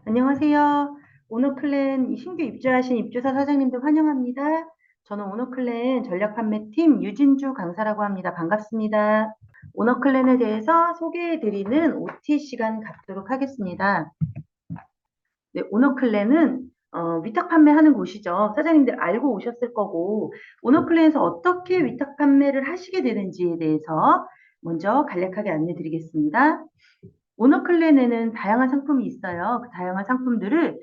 안녕하세요. 오너클랜 신규 입주하신 입주사 사장님들 환영합니다. 저는 오너클랜 전략판매팀 유진주 강사라고 합니다. 반갑습니다. 오너클랜에 대해서 소개해드리는 OT 시간 갖도록 하겠습니다. 네, 오너클랜은 위탁 판매하는 곳이죠. 사장님들 알고 오셨을 거고, 오너클랜에서 어떻게 위탁 판매를 하시게 되는지에 대해서 먼저 간략하게 안내 드리겠습니다. 오너클랜에는 다양한 상품이 있어요. 그 다양한 상품들을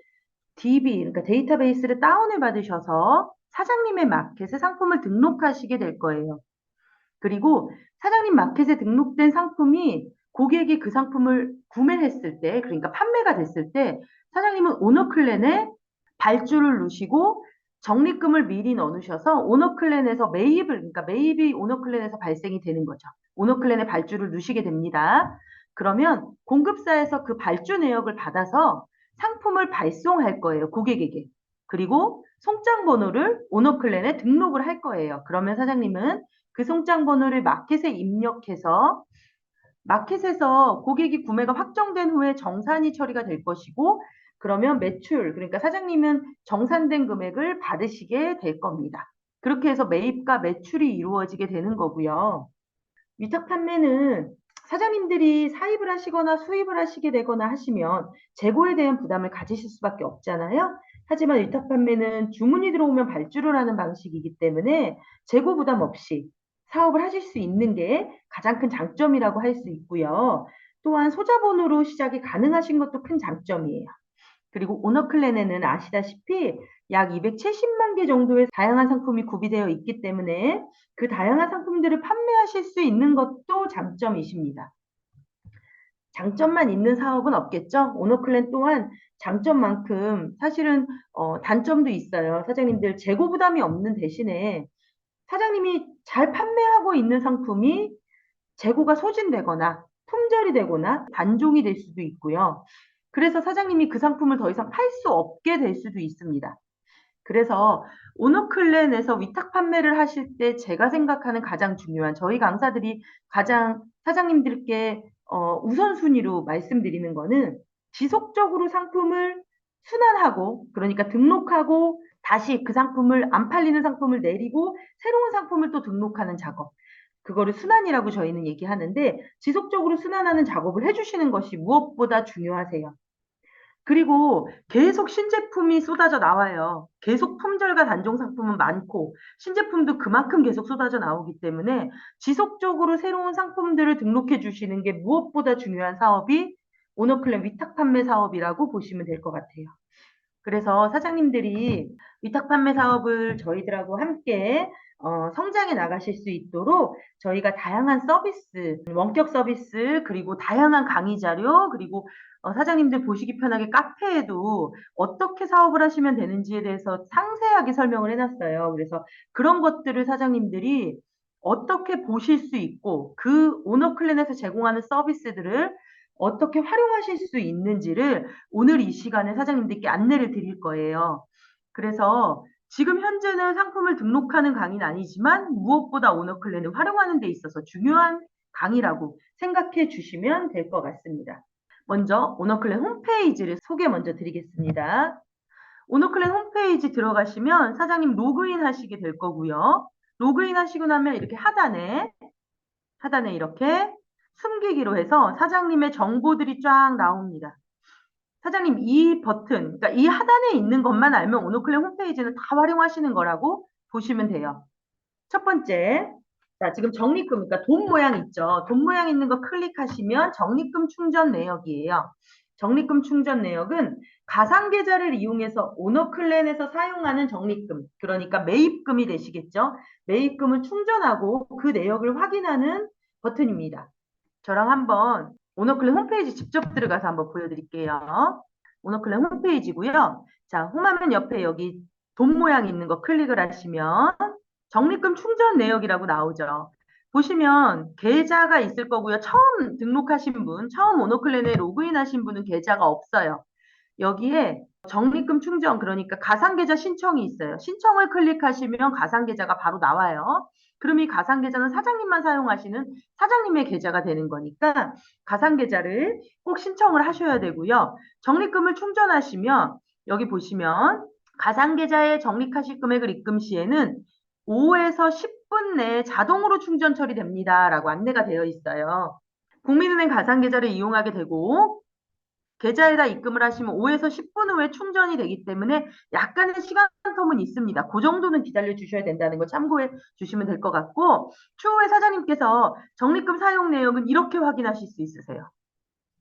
DB, 그러니까 데이터베이스를 다운을 받으셔서 사장님의 마켓에 상품을 등록하시게 될 거예요. 그리고 사장님 마켓에 등록된 상품이 고객이 그 상품을 구매했을 때, 그러니까 판매가 됐을 때, 사장님은 오너클랜에 발주를 누르시고 적립금을 미리 넣으셔서 오너클랜에서 매입을, 그러니까 매입이 오너클랜에서 발생이 되는 거죠. 오너클랜에 발주를 누르시게 됩니다. 그러면 공급사에서 그 발주 내역을 받아서 상품을 발송할 거예요, 고객에게. 그리고 송장 번호를 오너클랜에 등록을 할 거예요. 그러면 사장님은 그 송장 번호를 마켓에 입력해서 마켓에서 고객이 구매가 확정된 후에 정산이 처리가 될 것이고, 그러면 매출, 그러니까 사장님은 정산된 금액을 받으시게 될 겁니다. 그렇게 해서 매입과 매출이 이루어지게 되는 거고요. 위탁 판매는 사장님들이 사입을 하시거나 수입을 하시게 되거나 하시면 재고에 대한 부담을 가지실 수밖에 없잖아요. 하지만 위탁 판매는 주문이 들어오면 발주를 하는 방식이기 때문에 재고 부담 없이 사업을 하실 수 있는 게 가장 큰 장점이라고 할 수 있고요. 또한 소자본으로 시작이 가능하신 것도 큰 장점이에요. 그리고 오너클랜에는 아시다시피 약 270만 개 정도의 다양한 상품이 구비되어 있기 때문에 그 다양한 상품들을 판매하실 수 있는 것도 장점이십니다. 장점만 있는 사업은 없겠죠? 오너클랜 또한 장점만큼 사실은 단점도 있어요. 사장님들 재고 부담이 없는 대신에 사장님이 잘 판매하고 있는 상품이 재고가 소진되거나 품절이 되거나 단종이 될 수도 있고요. 그래서 사장님이 그 상품을 더 이상 팔 수 없게 될 수도 있습니다. 그래서 오너클랜에서 위탁 판매를 하실 때 제가 생각하는 가장 중요한 저희 강사들이 가장 사장님들께 우선순위로 말씀드리는 거는 지속적으로 상품을 순환하고, 그러니까 등록하고 다시 그 상품을 안 팔리는 상품을 내리고 새로운 상품을 또 등록하는 작업. 그거를 순환이라고 저희는 얘기하는데 지속적으로 순환하는 작업을 해주시는 것이 무엇보다 중요하세요. 그리고 계속 신제품이 쏟아져 나와요. 계속 품절과 단종 상품은 많고 신제품도 그만큼 계속 쏟아져 나오기 때문에 지속적으로 새로운 상품들을 등록해 주시는 게 무엇보다 중요한 사업이 오너클랜 위탁 판매 사업이라고 보시면 될 것 같아요. 그래서 사장님들이 위탁 판매 사업을 저희들하고 함께 성장해 나가실 수 있도록 저희가 다양한 서비스, 원격 서비스, 그리고 다양한 강의 자료, 그리고 사장님들 보시기 편하게 카페에도 어떻게 사업을 하시면 되는지에 대해서 상세하게 설명을 해놨어요. 그래서 그런 것들을 사장님들이 어떻게 보실 수 있고 그 오너클랜에서 제공하는 서비스들을 어떻게 활용하실 수 있는지를 오늘 이 시간에 사장님들께 안내를 드릴 거예요. 그래서 지금 현재는 상품을 등록하는 강의는 아니지만 무엇보다 오너클랜을 활용하는 데 있어서 중요한 강의라고 생각해 주시면 될 것 같습니다. 먼저 오너클랜 홈페이지를 소개 먼저 드리겠습니다. 오너클랜 홈페이지 들어가시면 사장님 로그인 하시게 될 거고요. 로그인 하시고 나면 이렇게 하단에 이렇게 숨기기로 해서 사장님의 정보들이 쫙 나옵니다. 사장님 이 버튼, 그러니까 이 하단에 있는 것만 알면 오너클랜 홈페이지는 다 활용하시는 거라고 보시면 돼요. 첫 번째, 자 지금 적립금, 그러니까 돈 모양 있죠. 돈 모양 있는 거 클릭하시면 적립금 충전 내역이에요. 적립금 충전 내역은 가상계좌를 이용해서 오너클랜에서 사용하는 적립금, 그러니까 매입금이 되시겠죠. 매입금을 충전하고 그 내역을 확인하는 버튼입니다. 저랑 한번 오너클랜 홈페이지 직접 들어가서 한번 보여드릴게요. 오너클랜 홈페이지고요. 자, 홈화면 옆에 여기 돈 모양 있는 거 클릭을 하시면 적립금 충전 내역이라고 나오죠. 보시면 계좌가 있을 거고요. 처음 등록하신 분, 처음 오너클랜에 로그인하신 분은 계좌가 없어요. 여기에 적립금 충전, 그러니까 가상계좌 신청이 있어요. 신청을 클릭하시면 가상계좌가 바로 나와요. 그럼 이 가상계좌는 사장님만 사용하시는 사장님의 계좌가 되는 거니까 가상계좌를 꼭 신청을 하셔야 되고요. 적립금을 충전하시면 여기 보시면 가상계좌에 적립하실 금액을 입금 시에는 5에서 10분 내에 자동으로 충전 처리됩니다. 라고 안내가 되어 있어요. 국민은행 가상계좌를 이용하게 되고 계좌에다 입금을 하시면 5에서 10분 후에 충전이 되기 때문에 약간의 시간 텀은 있습니다. 그 정도는 기다려 주셔야 된다는 거 참고해 주시면 될 것 같고 추후에 사장님께서 적립금 사용 내역은 이렇게 확인하실 수 있으세요.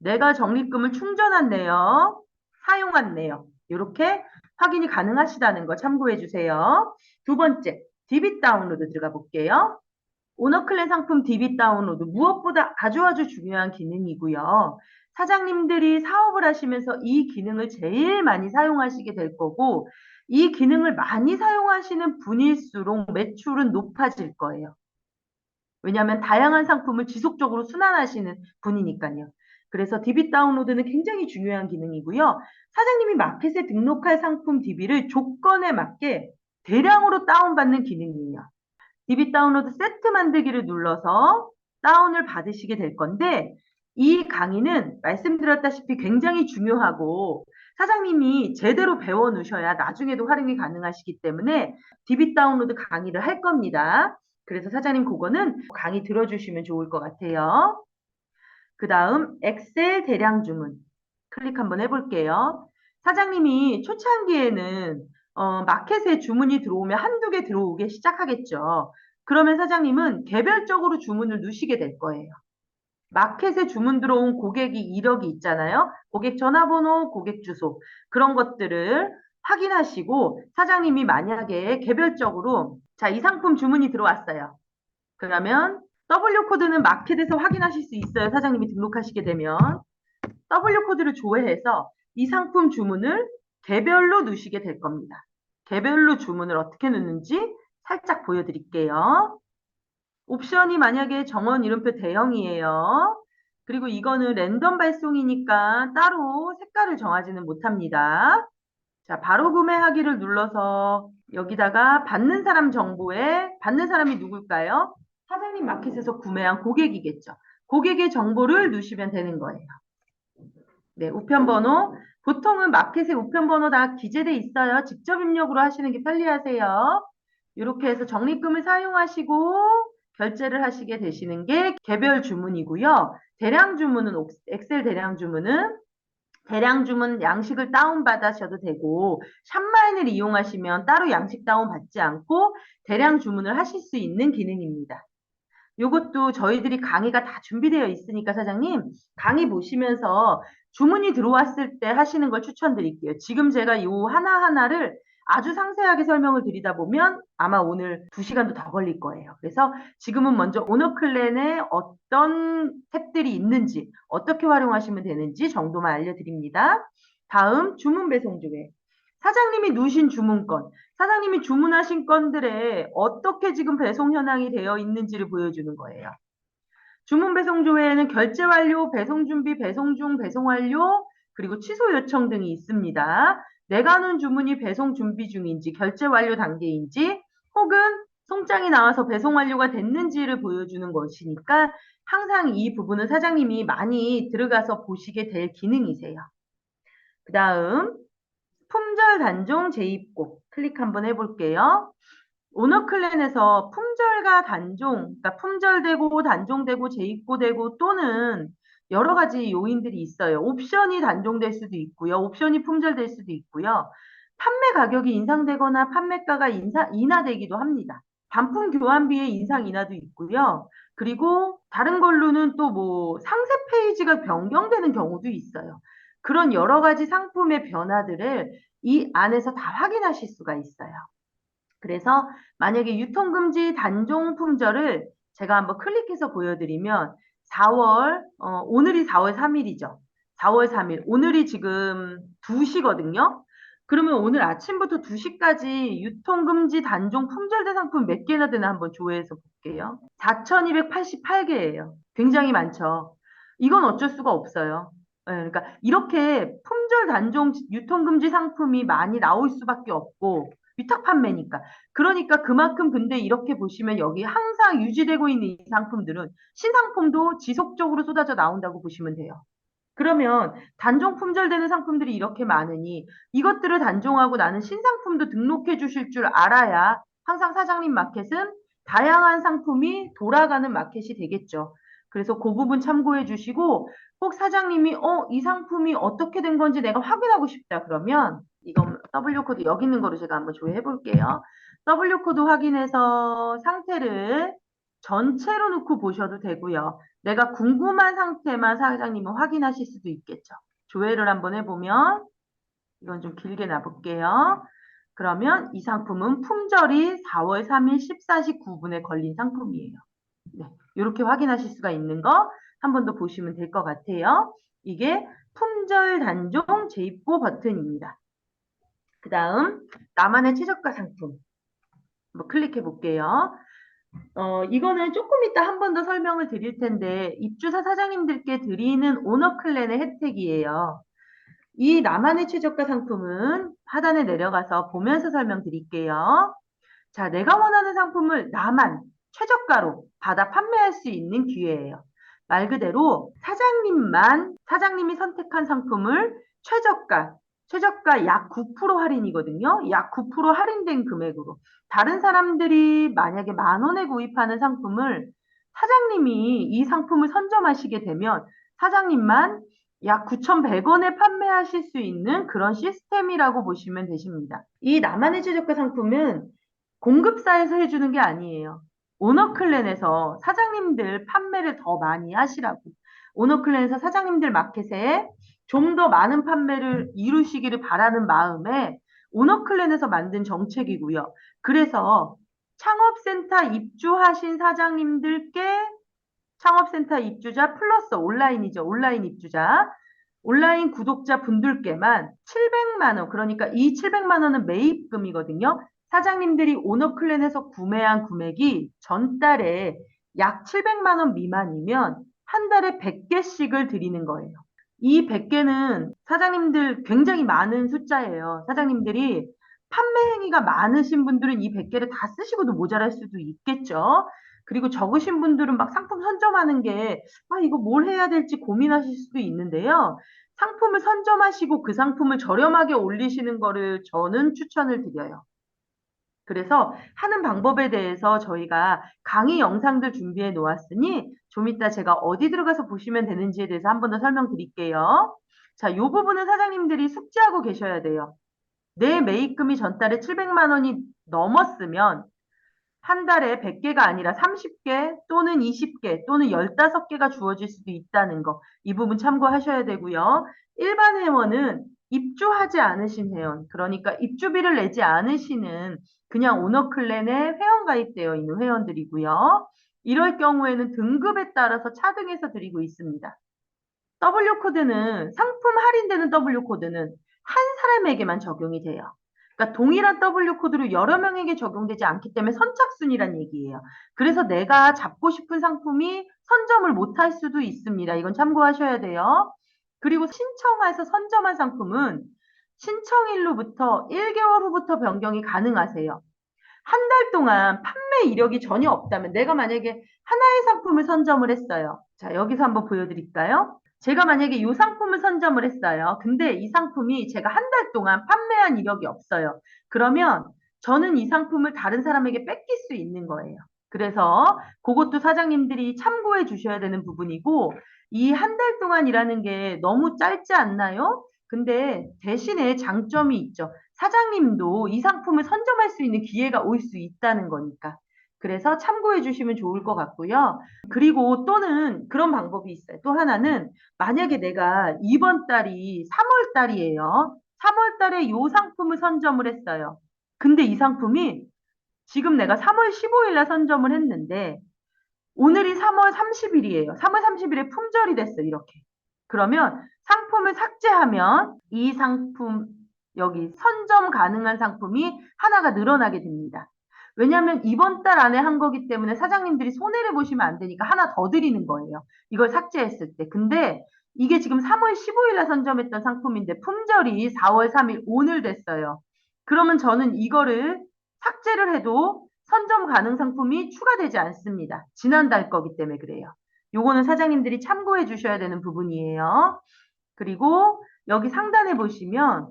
내가 적립금을 충전한 내역, 사용한 내역 이렇게 확인이 가능하시다는 거 참고해 주세요. 두 번째, 디빗 다운로드 들어가 볼게요. 오너클랜 상품 디빗 다운로드 무엇보다 아주 중요한 기능이고요. 사장님들이 사업을 하시면서 이 기능을 제일 많이 사용하시게 될 거고 이 기능을 많이 사용하시는 분일수록 매출은 높아질 거예요. 왜냐하면 다양한 상품을 지속적으로 순환하시는 분이니까요. 그래서 디빗 다운로드는 굉장히 중요한 기능이고요. 사장님이 마켓에 등록할 상품 DB를 조건에 맞게 대량으로 다운받는 기능이에요. DB 다운로드 세트 만들기를 눌러서 다운을 받으시게 될 건데 이 강의는 말씀드렸다시피 굉장히 중요하고 사장님이 제대로 배워 놓으셔야 나중에도 활용이 가능하시기 때문에 DB 다운로드 강의를 할 겁니다. 그래서 사장님 그거는 강의 들어주시면 좋을 것 같아요. 그 다음 엑셀 대량 주문 클릭 한번 해볼게요. 사장님이 초창기에는 마켓에 주문이 들어오면 한두 개 들어오기 시작하겠죠. 그러면 사장님은 개별적으로 주문을 넣으시게 될 거예요. 마켓에 주문 들어온 고객이 이력이 있잖아요. 고객 전화번호, 고객 주소 그런 것들을 확인하시고 사장님이 만약에 개별적으로 자, 이 상품 주문이 들어왔어요. 그러면 W 코드는 마켓에서 확인하실 수 있어요. 사장님이 등록하시게 되면 W 코드를 조회해서 이 상품 주문을 개별로 넣으시게 될 겁니다. 개별로 주문을 어떻게 넣는지 살짝 보여드릴게요. 옵션이 만약에 정원 이름표 대형이에요. 그리고 이거는 랜덤 발송이니까 따로 색깔을 정하지는 못합니다. 자, 바로 구매하기를 눌러서 여기다가 받는 사람 정보에 받는 사람이 누굴까요? 사장님 마켓에서 구매한 고객이겠죠. 고객의 정보를 넣으시면 되는 거예요. 네, 우편번호. 보통은 마켓에 우편번호 다 기재돼 있어요. 직접 입력으로 하시는 게 편리하세요. 이렇게 해서 적립금을 사용하시고 결제를 하시게 되시는 게 개별 주문이고요. 대량 주문은 엑셀 대량 주문은 대량 주문 양식을 다운받으셔도 되고 샵마인을 이용하시면 따로 양식 다운 받지 않고 대량 주문을 하실 수 있는 기능입니다. 요것도 저희들이 강의가 다 준비되어 있으니까 사장님 강의 보시면서 주문이 들어왔을 때 하시는 걸 추천드릴게요. 지금 제가 요 하나하나를 아주 상세하게 설명을 드리다 보면 아마 오늘 2시간도 더 걸릴 거예요. 그래서 지금은 먼저 오너클랜에 어떤 탭들이 있는지 어떻게 활용하시면 되는지 정도만 알려드립니다. 다음 주문 배송 조회. 사장님이 누신 주문건, 사장님이 주문하신 건들에 어떻게 지금 배송 현황이 되어 있는지를 보여주는 거예요. 주문 배송 조회에는 결제 완료, 배송 준비, 배송 중, 배송 완료, 그리고 취소 요청 등이 있습니다. 내가 놓은 주문이 배송 준비 중인지, 결제 완료 단계인지, 혹은 송장이 나와서 배송 완료가 됐는지를 보여주는 것이니까 항상 이 부분은 사장님이 많이 들어가서 보시게 될 기능이세요. 그 다음 품절 단종 재입고 클릭 한번 해볼게요. 오너클랜에서 품절과 단종, 그러니까 품절되고 단종되고 재입고되고 또는 여러 가지 요인들이 있어요. 옵션이 단종될 수도 있고요. 옵션이 품절될 수도 있고요. 판매 가격이 인상되거나 판매가가 인하되기도 합니다. 반품 교환비의 인상 인하도 있고요. 그리고 다른 걸로는 또 뭐 상세 페이지가 변경되는 경우도 있어요. 그런 여러 가지 상품의 변화들을 이 안에서 다 확인하실 수가 있어요. 그래서 만약에 유통금지 단종 품절을 제가 한번 클릭해서 보여드리면 4월, 오늘이 4월 3일이죠. 4월 3일, 오늘이 지금 2시거든요. 그러면 오늘 아침부터 2시까지 유통금지 단종 품절된 상품 몇 개나 되나 한번 조회해서 볼게요. 4,288개예요. 굉장히 많죠. 이건 어쩔 수가 없어요. 네, 그러니까 이렇게 품절 단종 유통금지 상품이 많이 나올 수밖에 없고 위탁 판매니까. 그러니까 그만큼 근데 이렇게 보시면 여기 항상 유지되고 있는 이 상품들은 신상품도 지속적으로 쏟아져 나온다고 보시면 돼요. 그러면 단종 품절되는 상품들이 이렇게 많으니 이것들을 단종하고 나는 신상품도 등록해 주실 줄 알아야 항상 사장님 마켓은 다양한 상품이 돌아가는 마켓이 되겠죠. 그래서 그 부분 참고해 주시고 혹 사장님이 이 상품이 어떻게 된 건지 내가 확인하고 싶다 그러면 이건 W코드 여기 있는 거로 제가 한번 조회해 볼게요. W코드 확인해서 상태를 전체로 놓고 보셔도 되고요. 내가 궁금한 상태만 사장님은 확인하실 수도 있겠죠. 조회를 한번 해보면 이건 좀 길게 놔볼게요. 그러면 이 상품은 품절이 4월 3일 14시 9분에 걸린 상품이에요. 네, 이렇게 확인하실 수가 있는 거 한 번 더 보시면 될 것 같아요. 이게 품절 단종 재입고 버튼입니다. 그 다음 나만의 최저가 상품 한번 클릭해 볼게요. 이거는 조금 이따 한 번 더 설명을 드릴 텐데 입주사 사장님들께 드리는 오너클랜의 혜택이에요. 이 나만의 최저가 상품은 하단에 내려가서 보면서 설명드릴게요. 자, 내가 원하는 상품을 나만 최저가로 받아 판매할 수 있는 기회예요. 말 그대로 사장님이 선택한 상품을 최저가 약 9% 할인이거든요. 약 9% 할인된 금액으로. 다른 사람들이 만약에 10,000원에 구입하는 상품을 사장님이 이 상품을 선점하시게 되면 사장님만 약 9,100원에 판매하실 수 있는 그런 시스템이라고 보시면 되십니다. 이 나만의 최저가 상품은 공급사에서 해주는 게 아니에요. 오너클랜에서 사장님들 판매를 더 많이 하시라고. 오너클랜에서 사장님들 마켓에 좀 더 많은 판매를 이루시기를 바라는 마음에 오너클랜에서 만든 정책이고요. 그래서 창업센터 입주하신 사장님들께 창업센터 입주자 플러스 온라인이죠. 온라인 입주자. 온라인 구독자 분들께만 700만 원, 그러니까 이 700만 원은 매입금이거든요. 사장님들이 오너클랜에서 구매한 금액이 전달에 약 700만 원 미만이면 한 달에 100개씩을 드리는 거예요. 이 100개는 사장님들 굉장히 많은 숫자예요. 사장님들이 판매 행위가 많으신 분들은 이 100개를 다 쓰시고도 모자랄 수도 있겠죠. 그리고 적으신 분들은 막 상품 선점하는 게, 이거 뭘 해야 될지 고민하실 수도 있는데요. 상품을 선점하시고 그 상품을 저렴하게 올리시는 거를 저는 추천을 드려요. 그래서 하는 방법에 대해서 저희가 강의 영상들 준비해 놓았으니 좀 이따 제가 어디 들어가서 보시면 되는지에 대해서 한 번 더 설명드릴게요. 자, 이 부분은 사장님들이 숙지하고 계셔야 돼요. 내 매입금이 전달에 700만 원이 넘었으면 한 달에 100개가 아니라 30개 또는 20개 또는 15개가 주어질 수도 있다는 거. 이 부분 참고하셔야 되고요. 일반 회원은 입주하지 않으신 회원, 그러니까 입주비를 내지 않으시는 그냥 오너클랜에 회원 가입되어 있는 회원들이고요. 이럴 경우에는 등급에 따라서 차등해서 드리고 있습니다. W코드는 상품 할인되는 W코드는 한 사람에게만 적용이 돼요. 그러니까 동일한 W코드로 여러 명에게 적용되지 않기 때문에 선착순이란 얘기예요. 그래서 내가 잡고 싶은 상품이 선점을 못할 수도 있습니다. 이건 참고하셔야 돼요. 그리고 신청해서 선점한 상품은 신청일로부터 1개월 후부터 변경이 가능하세요. 한 달 동안 판매 이력이 전혀 없다면 내가 만약에 하나의 상품을 선점을 했어요. 자, 여기서 한번 보여드릴까요? 제가 만약에 이 상품을 선점을 했어요. 근데 이 상품이 제가 한 달 동안 판매한 이력이 없어요. 그러면 저는 이 상품을 다른 사람에게 뺏길 수 있는 거예요. 그래서 그것도 사장님들이 참고해 주셔야 되는 부분이고 이 한 달 동안이라는 게 너무 짧지 않나요? 근데 대신에 장점이 있죠. 사장님도 이 상품을 선점할 수 있는 기회가 올 수 있다는 거니까. 그래서 참고해 주시면 좋을 것 같고요. 그리고 또는 그런 방법이 있어요. 또 하나는 만약에 내가 이번 달이 3월 달이에요. 3월 달에 이 상품을 선점을 했어요. 근데 이 상품이 지금 내가 3월 15일 날 선점을 했는데 오늘이 3월 30일이에요. 3월 30일에 품절이 됐어, 이렇게. 그러면 상품을 삭제하면 이 상품, 여기 선점 가능한 상품이 하나가 늘어나게 됩니다. 왜냐하면 이번 달 안에 한 거기 때문에 사장님들이 손해를 보시면 안 되니까 하나 더 드리는 거예요. 이걸 삭제했을 때. 근데 이게 지금 3월 15일에 선점했던 상품인데 품절이 4월 3일 오늘 됐어요. 그러면 저는 이거를 삭제를 해도 선점 가능 상품이 추가되지 않습니다. 지난달 거기 때문에 그래요. 요거는 사장님들이 참고해 주셔야 되는 부분이에요. 그리고 여기 상단에 보시면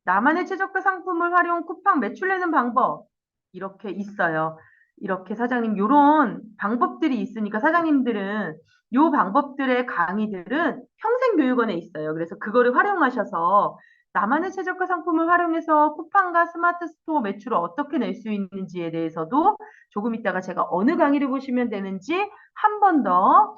나만의 최저가 상품을 활용 쿠팡 매출 내는 방법 이렇게 있어요. 이렇게 사장님 요런 방법들이 있으니까 사장님들은 요 방법들의 강의들은 평생교육원에 있어요. 그래서 그거를 활용하셔서 나만의 최저가 상품을 활용해서 쿠팡과 스마트 스토어 매출을 어떻게 낼 수 있는지에 대해서도 조금 이따가 제가 어느 강의를 보시면 되는지 한 번 더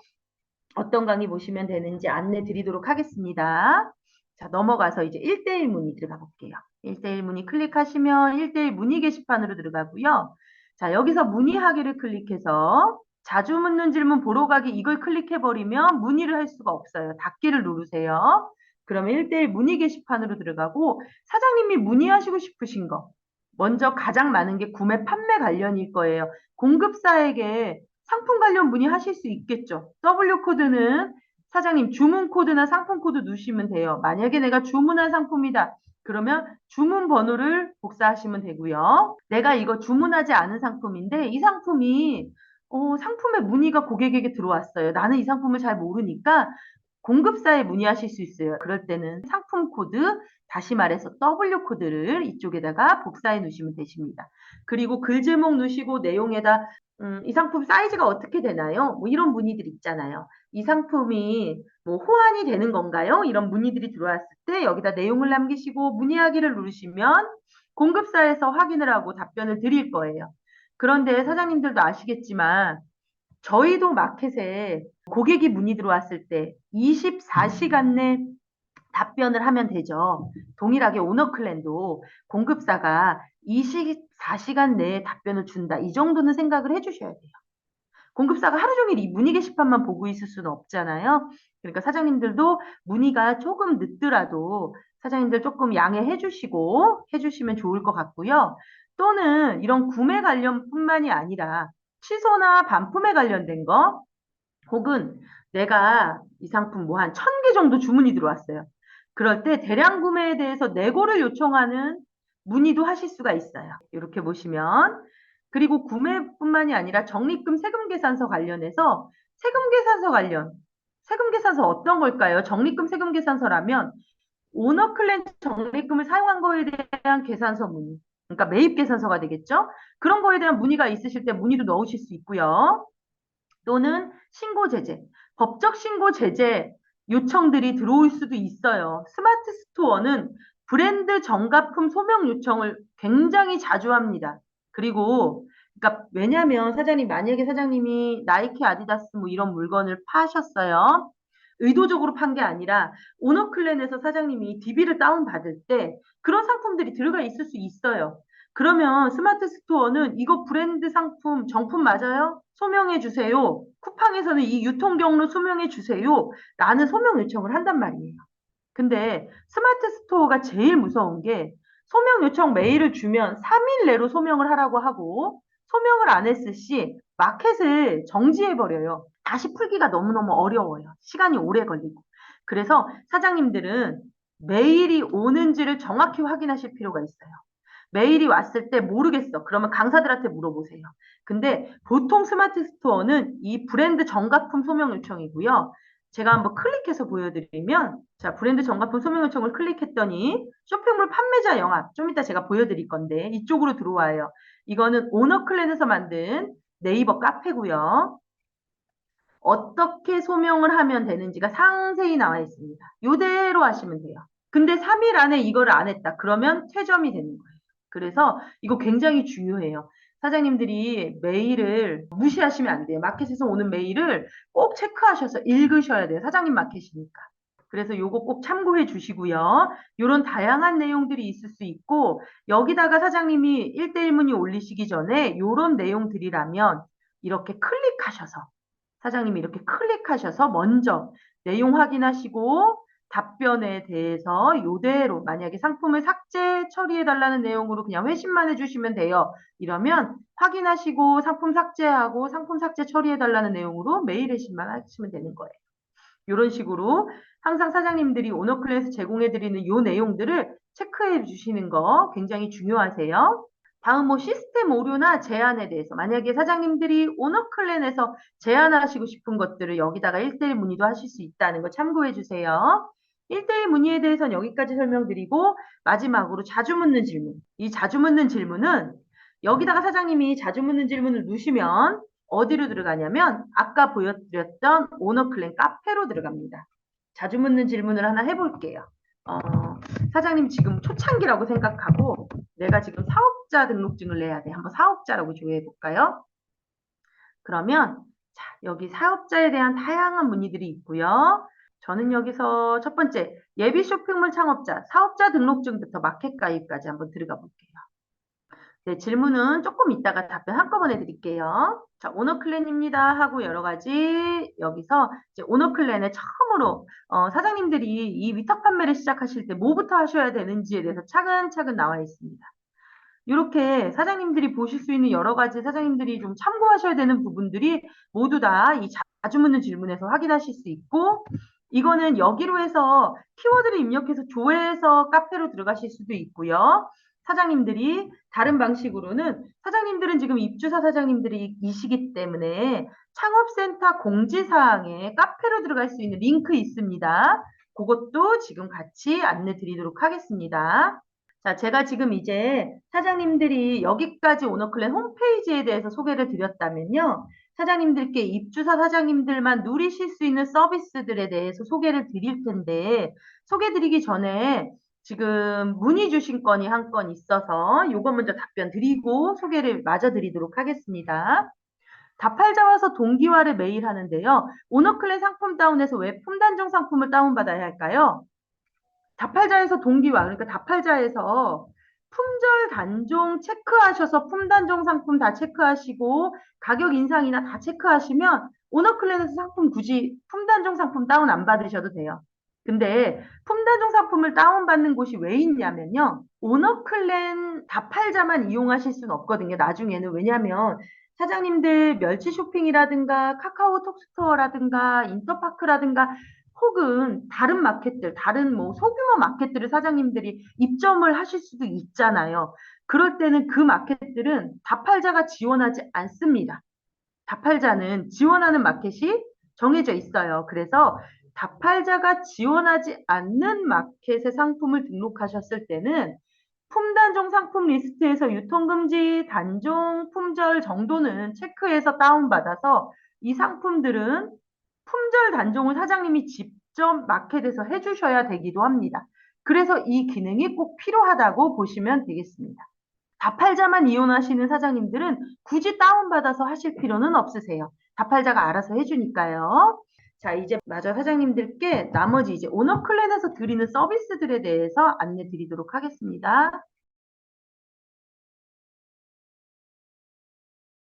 어떤 강의 보시면 되는지 안내 드리도록 하겠습니다. 자, 넘어가서 이제 1대1 문의 들어가 볼게요. 1대1 문의 클릭하시면 1대1 문의 게시판으로 들어가고요. 자, 여기서 문의하기를 클릭해서 자주 묻는 질문 보러 가기 이걸 클릭해버리면 문의를 할 수가 없어요. 닫기를 누르세요. 그러면 1대1 문의 게시판으로 들어가고 사장님이 문의하시고 싶으신 거 먼저 가장 많은 게 구매 판매 관련일 거예요. 공급사에게 상품 관련 문의하실 수 있겠죠. W 코드는 사장님 주문 코드나 상품 코드 누르시면 돼요. 만약에 내가 주문한 상품이다. 그러면 주문 번호를 복사하시면 되고요. 내가 이거 주문하지 않은 상품인데 이 상품이 상품의 문의가 고객에게 들어왔어요. 나는 이 상품을 잘 모르니까 공급사에 문의하실 수 있어요. 그럴 때는 상품 코드, 다시 말해서 W 코드를 이쪽에다가 복사해 놓으시면 되십니다. 그리고 글 제목 넣으시고 내용에다 이 상품 사이즈가 어떻게 되나요? 뭐 이런 문의들 있잖아요. 이 상품이 뭐 호환이 되는 건가요? 이런 문의들이 들어왔을 때 여기다 내용을 남기시고 문의하기를 누르시면 공급사에서 확인을 하고 답변을 드릴 거예요. 그런데 사장님들도 아시겠지만 저희도 마켓에 고객이 문의 들어왔을 때 24시간 내 답변을 하면 되죠. 동일하게 오너클랜도 공급사가 24시간 내에 답변을 준다. 이 정도는 생각을 해주셔야 돼요. 공급사가 하루 종일 이 문의 게시판만 보고 있을 수는 없잖아요. 그러니까 사장님들도 문의가 조금 늦더라도 사장님들 조금 양해해 주시고 해주시면 좋을 것 같고요. 또는 이런 구매 관련뿐만이 아니라 취소나 반품에 관련된 거 혹은 내가 이 상품 뭐 한 1000개 정도 주문이 들어왔어요. 그럴 때 대량 구매에 대해서 내고를 요청하는 문의도 하실 수가 있어요. 이렇게 보시면 그리고 구매뿐만이 아니라 적립금 세금 계산서 관련해서 세금 계산서 관련 세금 계산서 어떤 걸까요? 적립금 세금 계산서라면 오너클랜 적립금을 사용한 거에 대한 계산서 문의 그러니까 매입 계산서가 되겠죠? 그런 거에 대한 문의가 있으실 때 문의도 넣으실 수 있고요. 또는 신고 제재, 법적 신고 제재 요청들이 들어올 수도 있어요. 스마트 스토어는 브랜드 정가품 소명 요청을 굉장히 자주 합니다. 그리고 그러니까 왜냐하면 사장님 만약에 사장님이 나이키, 아디다스 뭐 이런 물건을 파셨어요. 의도적으로 판 게 아니라 오너클랜에서 사장님이 DB를 다운받을 때 그런 상품들이 들어가 있을 수 있어요. 그러면 스마트 스토어는 이거 브랜드 상품 정품 맞아요? 소명해 주세요. 쿠팡에서는 이 유통 경로 소명해 주세요. 라는 소명 요청을 한단 말이에요. 근데 스마트 스토어가 제일 무서운 게 소명 요청 메일을 주면 3일 내로 소명을 하라고 하고 소명을 안 했을 시 마켓을 정지해 버려요. 다시 풀기가 너무너무 어려워요. 시간이 오래 걸리고. 그래서 사장님들은 메일이 오는지를 정확히 확인하실 필요가 있어요. 메일이 왔을 때 모르겠어. 그러면 강사들한테 물어보세요. 근데 보통 스마트 스토어는 이 브랜드 정가품 소명 요청이고요. 제가 한번 클릭해서 보여드리면 자 브랜드 정가품 소명 요청을 클릭했더니 쇼핑몰 판매자 영합 좀 이따 제가 보여드릴 건데 이쪽으로 들어와요. 이거는 오너클랜에서 만든 네이버 카페고요. 어떻게 소명을 하면 되는지가 상세히 나와 있습니다. 이대로 하시면 돼요. 근데 3일 안에 이거를 안 했다. 그러면 퇴점이 되는 거예요. 그래서 이거 굉장히 중요해요. 사장님들이 메일을 무시하시면 안 돼요. 마켓에서 오는 메일을 꼭 체크하셔서 읽으셔야 돼요. 사장님 마켓이니까. 그래서 요거 꼭 참고해 주시고요. 요런 다양한 내용들이 있을 수 있고 여기다가 사장님이 1대1 문의 올리시기 전에 요런 내용들이라면 이렇게 클릭하셔서 사장님이 이렇게 클릭하셔서 먼저 내용 확인하시고 답변에 대해서 요대로 만약에 상품을 삭제 처리해달라는 내용으로 그냥 회신만 해주시면 돼요. 이러면 확인하시고 상품 삭제하고 상품 삭제 처리해달라는 내용으로 메일 회신만 하시면 되는 거예요. 이런 식으로 항상 사장님들이 오너클랜에서 제공해드리는 요 내용들을 체크해 주시는 거 굉장히 중요하세요. 다음 뭐 시스템 오류나 제한에 대해서 만약에 사장님들이 오너클랜에서 제한하시고 싶은 것들을 여기다가 1대1 문의도 하실 수 있다는 거 참고해 주세요. 1대1 문의에 대해서는 여기까지 설명드리고 마지막으로 자주 묻는 질문. 이 자주 묻는 질문은 여기다가 사장님이 자주 묻는 질문을 누시면 어디로 들어가냐면 아까 보여드렸던 오너클랜 카페로 들어갑니다. 자주 묻는 질문을 하나 해볼게요. 사장님 지금 초창기라고 생각하고 내가 지금 사업자 등록증을 내야 돼. 한번 사업자라고 조회해 볼까요? 그러면 자, 여기 사업자에 대한 다양한 문의들이 있고요. 저는 여기서 첫 번째 예비 쇼핑몰 창업자 사업자 등록증부터 마켓 가입까지 한번 들어가 볼게요. 네, 질문은 조금 이따가 답변 한꺼번에 드릴게요. 자, 오너클랜입니다 하고 여러 가지 여기서 이제 오너클랜에 처음으로 사장님들이 이 위탁 판매를 시작하실 때 뭐부터 하셔야 되는지에 대해서 차근차근 나와 있습니다. 이렇게 사장님들이 보실 수 있는 여러 가지 사장님들이 좀 참고하셔야 되는 부분들이 모두 다 이 자주 묻는 질문에서 확인하실 수 있고 이거는 여기로 해서 키워드를 입력해서 조회해서 카페로 들어가실 수도 있고요. 사장님들이 다른 방식으로는 사장님들은 지금 입주사 사장님들이시기 때문에 창업센터 공지사항에 카페로 들어갈 수 있는 링크 있습니다. 그것도 지금 같이 안내 드리도록 하겠습니다. 자, 제가 지금 이제 사장님들이 여기까지 오너클랜 홈페이지에 대해서 소개를 드렸다면요. 사장님들께 입주사 사장님들만 누리실 수 있는 서비스들에 대해서 소개를 드릴 텐데 소개 드리기 전에 지금 문의 주신 건이 한 건 있어서 요거 먼저 답변 드리고 소개를 마저 드리도록 하겠습니다. 다팔자 와서 동기화를 매일 하는데요. 오너클랜 상품 다운해서 왜 품단정 상품을 다운받아야 할까요? 다팔자에서 동기화, 그러니까 다팔자에서 품절 단종 체크하셔서 품단종 상품 다 체크하시고 가격 인상이나 다 체크하시면 오너클랜에서 상품 굳이 품단종 상품 다운 안 받으셔도 돼요. 근데 품단종 상품을 다운받는 곳이 왜 있냐면요. 오너클랜 다팔자만 이용하실 수는 없거든요. 나중에는. 왜냐하면 사장님들 멸치 쇼핑이라든가 카카오톡 스토어라든가 인터파크라든가 혹은 다른 마켓들, 다른 뭐 소규모 마켓들을 사장님들이 입점을 하실 수도 있잖아요. 그럴 때는 그 마켓들은 다팔자가 지원하지 않습니다. 다팔자는 지원하는 마켓이 정해져 있어요. 그래서 다팔자가 지원하지 않는 마켓의 상품을 등록하셨을 때는 품단종 상품 리스트에서 유통금지, 단종, 품절 정도는 체크해서 다운받아서 이 상품들은 품절 단종을 사장님이 직접 마켓에서 해주셔야 되기도 합니다. 그래서 이 기능이 꼭 필요하다고 보시면 되겠습니다. 다팔자만 이용하시는 사장님들은 굳이 다운받아서 하실 필요는 없으세요. 다팔자가 알아서 해주니까요. 자, 이제 마저 사장님들께 나머지 이제 오너클랜에서 드리는 서비스들에 대해서 안내 드리도록 하겠습니다.